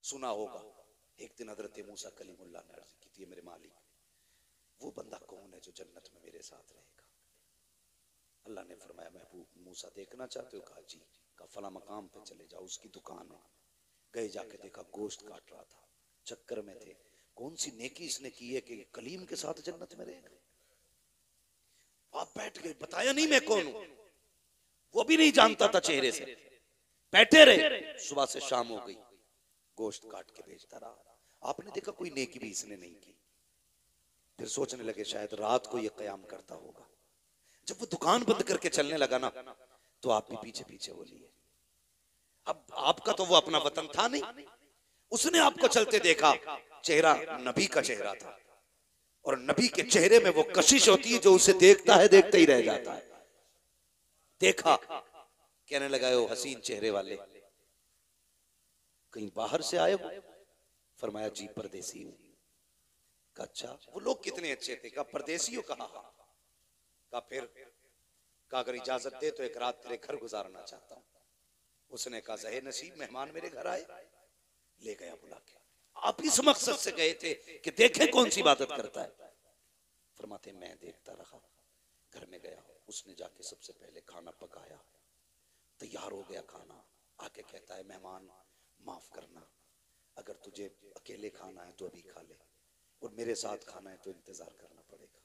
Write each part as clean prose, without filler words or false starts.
सुना होगा। एक दिन हजरत मूसा कलीमुल्लाह ने अर्ज की थी, मेरे मालिक वो बंदा कौन है जो जन्नत में मेरे साथ रहेगा? अल्लाह ने फरमाया, महबूब मूसा देखना चाहते हो? कहा जी। कहा फला मकाम पे चले जाओ, उसकी दुकान है। गए, जाके देखा गोश्त काट रहा था, चक्कर में थे कौन सी नेकी इसने की है कि कलीम के साथ जन्नत में रहेगा। आप बैठ गए, बताया नहीं मैं कौन हूं, वो भी नहीं जानता था चेहरे से। बैठे रहे, सुबह से शाम हो गई, गोश्त काट के बेचता रहा। आपने देखा कोई नेकी भी इसने नहीं की। फिर सोचने लगे शायद रात को ये कयाम करता होगा। जब वो दुकान बंद करके चलने लगा ना, तो आप भी पीछे पीछे हो लिए। अब आपका तो वो अपना वतन था नहीं, उसने आपको चलते देखा, चेहरा नबी का चेहरा था, और नबी के चेहरे में वो कशिश होती है जो उसे देखता है देखते ही रह जाता है। देखा, कहने लगा ओ हसीन चेहरे वाले, कहीं बाहर से आए हो? फरमाया जी परदेसी हूं। कहा अच्छा, वो लोग कितने अच्छे थे। कहा परदेसी हो? कहा फिर? कहा अगर इजाजत दे तो एक रात तेरे घर गुजारना चाहता हूं। उसने कहा ज़हे नसीब, मेहमान मेरे घर आए। ले गया बुला के। आप इस मकसद से गए थे कि देखें कौन सी इबादत करता है? फरमाते मैं देखता रहा। घर में गया, उसने जाके सबसे पहले खाना पकाया, तैयार हो गया खाना। आके कहता है मेहमान माफ करना, अगर तुझे अकेले खाना है तो अभी खा ले, और मेरे साथ खाना है तो इंतजार करना पड़ेगा।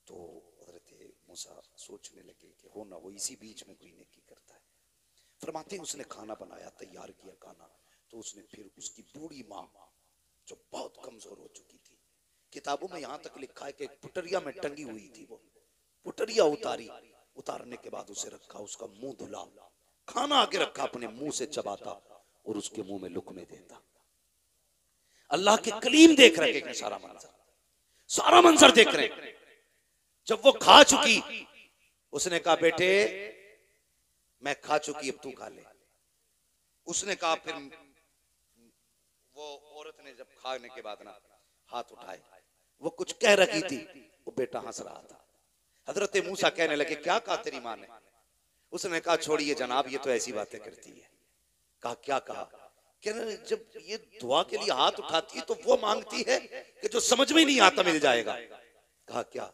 तो हज़रत मूसा सोचने लगे कि हो ना वो इसी बीच में कोई नेकी करता है। फरमाते उसने खाना बनाया, तैयार किया खाना, तो उसने फिर उसकी बूढ़ी माँ जो बहुत कमजोर हो चुकी थी, किताबों में यहां तक लिखा है कि पुटरिया में टंगी हुई थी, वो पुटरिया उतारी, उतारने के बाद उसे रखा, उसका मुंह धुला, खाना आगे रखा, अपने मुंह से चबाता और उसके मुंह में लुकमे देता। अल्लाह के कलीम देख रहे हैं सारा मंजर देख रहे हैं। जब वो खा चुकी, उसने कहा बेटे मैं खा चुकी, अब तू खा ले। उसने कहा, फिर वो औरत ने जब खाने के बाद ना हाथ उठाए, वो कुछ कह रही थी, वो बेटा हंस रहा था। हजरत मूसा कहने लगे क्या कहा तेरी माँ ने? उसने कहा छोड़िए जनाब, ये तो ऐसी बातें करती है। कहा क्या कहा? कहने जब ये दुआ के लिए हाथ उठाती है तो वो मांगती है कि जो समझ में नहीं आता मिल जाएगा। कहा क्या?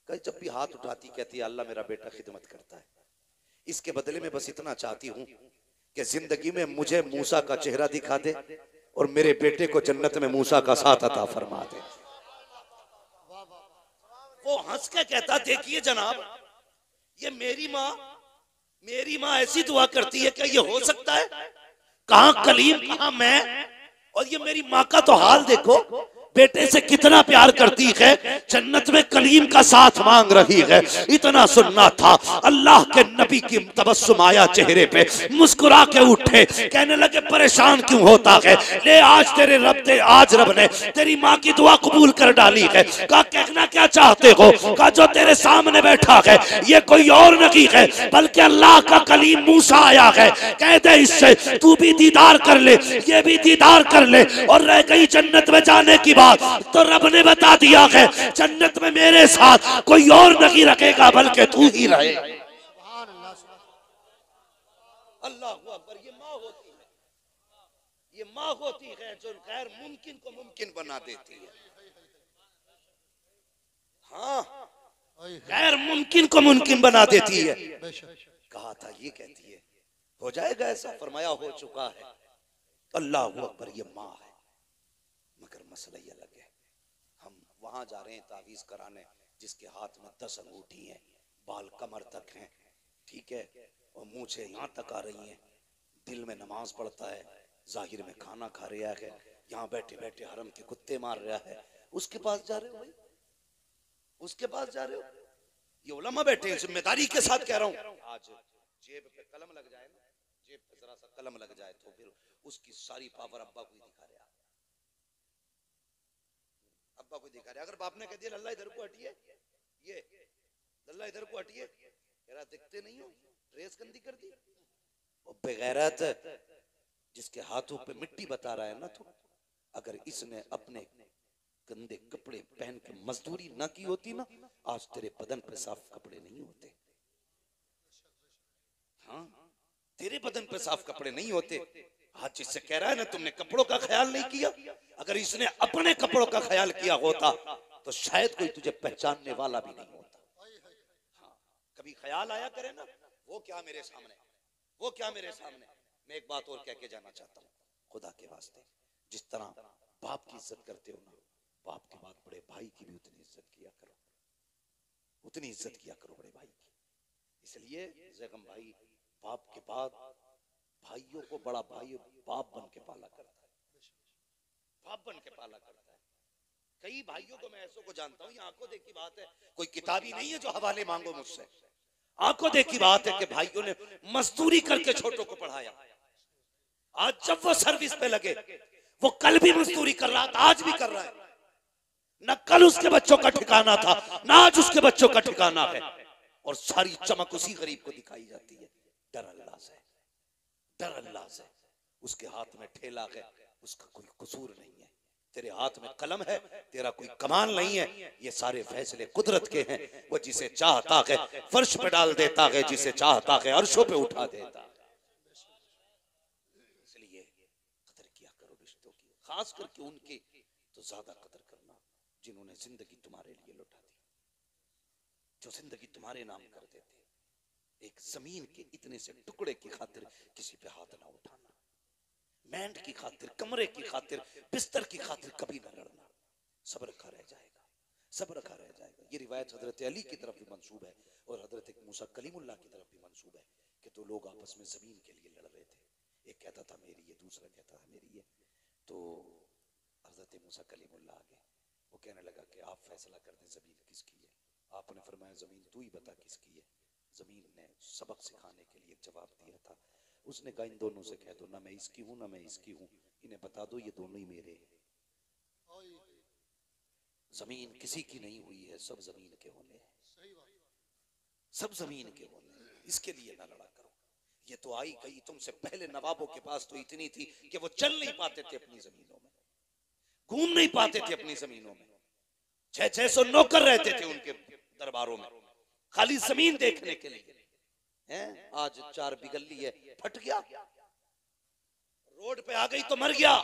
कहा जब भी हाथ उठाती कहती है अल्लाह मेरा बेटा खिदमत करता है, इसके बदले में बस इतना चाहती हूं कि जिंदगी में मुझे मूसा का चेहरा दिखा दे और मेरे बेटे को जन्नत में मूसा का साथ अता फरमा दे। वो हंस के कहता देखिए जनाब, ये मेरी माँ ऐसी दुआ करती है, क्या ये हो सकता है? कहां कलीम, कहां मैं, और ये मेरी माँ का तो हाल देखो, बेटे से कितना प्यार करती है, जन्नत में कलीम का साथ मांग रही है। इतना सुनना था, अल्लाह के नबी की तबस्सुम आया चेहरे पे, मुस्कुरा के उठे, कहने लगे परेशान क्यों होता है? ले आज रब ने तेरी माँ की दुआ कबूल कर डाली है। कहा कहना क्या चाहते हो? कहा जो तेरे सामने बैठा है ये कोई और नहीं है बल्कि अल्लाह का कलीम मूसा आया है। कह दे इससे तू भी दीदार कर ले, ये भी दीदार कर ले, और रह गई जन्नत में जाने की बात, तो रब ने बता दिया है जन्नत में मेरे साथ कोई और नहीं रखेगा बल्कि तू ही रहे। अल्लाह अकबर। ये माँ होती है, ये माँ होती है जो गैर मुमकिन को मुमकिन बना देती है। हाँ, गैर मुमकिन को मुमकिन बना देती है। कहा था ये कहती है हो जाएगा ऐसा, फरमाया हो चुका है। अल्लाह अकबर। ये माँ है, मगर मसला ये अलग है। हम वहां जा रहे हैं तावीज कराने, जिसके हाथ में 10 अंगूठी हैं, बाल कमर तक हैं, ठीक है, और मूछें यहाँ तक आ रही हैं, दिल में नमाज पढ़ता है, जाहिर में खाना खा रहा है, यहाँ बैठे बैठे हरम के कुत्ते मार रहा है। उसके पास जा रहे हो भाई, उसके पास जा रहे हो? ये उलमा बैठे हैं, जिम्मेदारी के साथ कह रहा हूँ। आज जेब पे कलम लग जाए ना, जेब पे जरा सा कलम लग जाए तो फिर उसकी सारी पावर अब्बा को ही दिखा रहा है, अब्बा को दिखा रहा है। अगर बाप ने कह दिया लल्ला इधर को हटिए, ये लल्ला इधर को हटिए, कह रहा दिखते नहीं हो, ड्रेस गंदी कर दी। और बेगैरत जिसके हाथों पे मिट्टी बता रहा है ना, तो अगर इसने अपने गंदे कपड़े पहन के मजदूरी ना की होती ना, आज तेरे बदन पे साफ कपड़े नहीं होते। हाँ, तेरे बदन पे साफ कपड़े नहीं होते। आज जिससे कह रहा है ना तुमने कपड़ों का ख्याल नहीं किया, अगर इसने अपने कपड़ों का ख्याल किया होता तो शायद कोई तुझे पहचानने वाला भी नहीं होता। हाँ, कभी ख्याल आया करे ना, वो क्या मेरे सामने, वो क्या मेरे सामने। मैं एक बात और कह के जाना चाहता हूँ, खुदा के वास्ते जिस तरह बाप की इज्जत करते हो ना, बाप के बाद बड़े भाई की भी उतनी इज्जत किया करो, उतनी इज्जत किया करो बड़े भाई की। इसलिए ज़ैगम भाई बाप के बाद भाइयों को बड़ा भाई बाप बन के पाला करता है, बाप बन के पाला करता है। कई भाइयों को मैं ऐसों को जानता हूँ, ये आंखों देखी बात है, कोई किताबी नहीं है जो हवाले मांगो मुझसे। आंखों देखी बात है कि भाइयों ने मजदूरी करके छोटों को पढ़ाया। आज जब वो सर्विस पे लगे, वो कल भी मजदूरी कर रहा था, आज भी कर रहा है। न कल उसके बच्चों का ठिकाना था, न आज उसके बच्चों का ठिकाना है, और सारी चमक उसी गरीब को दिखाई जाती है। डर अल्लाह से, डर अल्लाह से। उसके हाथ में ठेला है, उसका कोई कसूर नहीं है। तेरे हाथ में कलम है, तेरा कोई कमाल नहीं है। ये सारे फैसले कुदरत के हैं। वो जिसे चाहता है फर्श पे डाल देता है, जिसे चाहता है अर्शों पे उठा देता है। इसलिए कदर किया करो रिश्तों की, खास करके उनकी तो ज्यादा कदर करना जिन्होंने जिंदगी तुम्हारे लिए लुटा दी, जो जिंदगी तुम्हारे नाम कर देते। एक जमीन के इतने से टुकड़े की खातिर किसी पे हाथ ना उठाना, मैंट की खातिर, कमरे की खातिर, बिस्तर की खातिर कभी ना लड़ना। सब्र रखा रह जाएगा, सब्र रखा रह जाएगा। ये रिवायत हजरत अली की तरफ भी मंसूब है और हजरत मूसा कलीमुल्लाह की तरफ भी मंसूब है कि दो लोग आपस में जमीन के लिए लड़ रहे थे। एक कहता था मेरी है, दूसरा कहता था मेरी है। तो हजरत मूसा कलीमुल्लाह आ गए, वो कहने लगा कि आप फैसला कर दें जमीन किसकी है। आपने फरमाया जमीन तू ही बता किसकी है। जमीन ने सबक सिखाने के लिए जवाब दिया था, उसने कहा इन दोनों से कह दो ना मैं इसकी हूं ना मैं इसकी हूं, इन्हें बता दो ये दोनों ही मेरे हैं। जमीन किसी की नहीं हुई है, सब जमीन के होने हैं, सब जमीन के होने हैं। इसके लिए ना लड़ा करो। ये तो आई गई, तुमसे पहले नवाबों के पास तो इतनी थी कि वो चल नहीं पाते थे अपनी जमीनों में, घूम नहीं पाते थे अपनी जमीनों में। 600 नौकर रहते थे उनके दरबारों में खाली जमीन देखने के लिए। हैं? आज 4 बिगल्ली है, फट गया, रोड पे आ गई तो मर गया।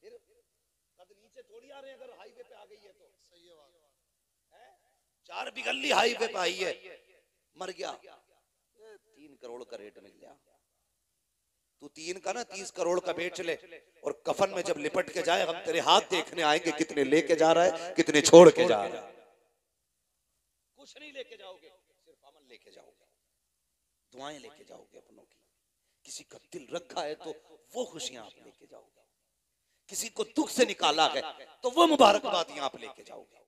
फिर कद नीचे थोड़ी आ रहे हैं, अगर हाईवे पे आ गई है तो। सही है बात है? 4 बिगल्ली हाईवे पे आई है, मर गया, 3 करोड़ का रेट मिल गया। तू 3 का ना 30 करोड़ का बेच ले, और कफन में जब लिपट के जाए हम तेरे हाथ देखने आएंगे कितने लेके जा रहा है, कितने छोड़ के जा रहा है। कुछ नहीं लेके जाओगे, सिर्फ अमल लेके जाओगे, दुआएं लेके जाओगे अपनों की। किसी का दिल रखा है तो वो खुशियां आप लेके जाओगे, किसी को दुख से निकाला है तो वो मुबारकबादियां आप लेके जाओगे।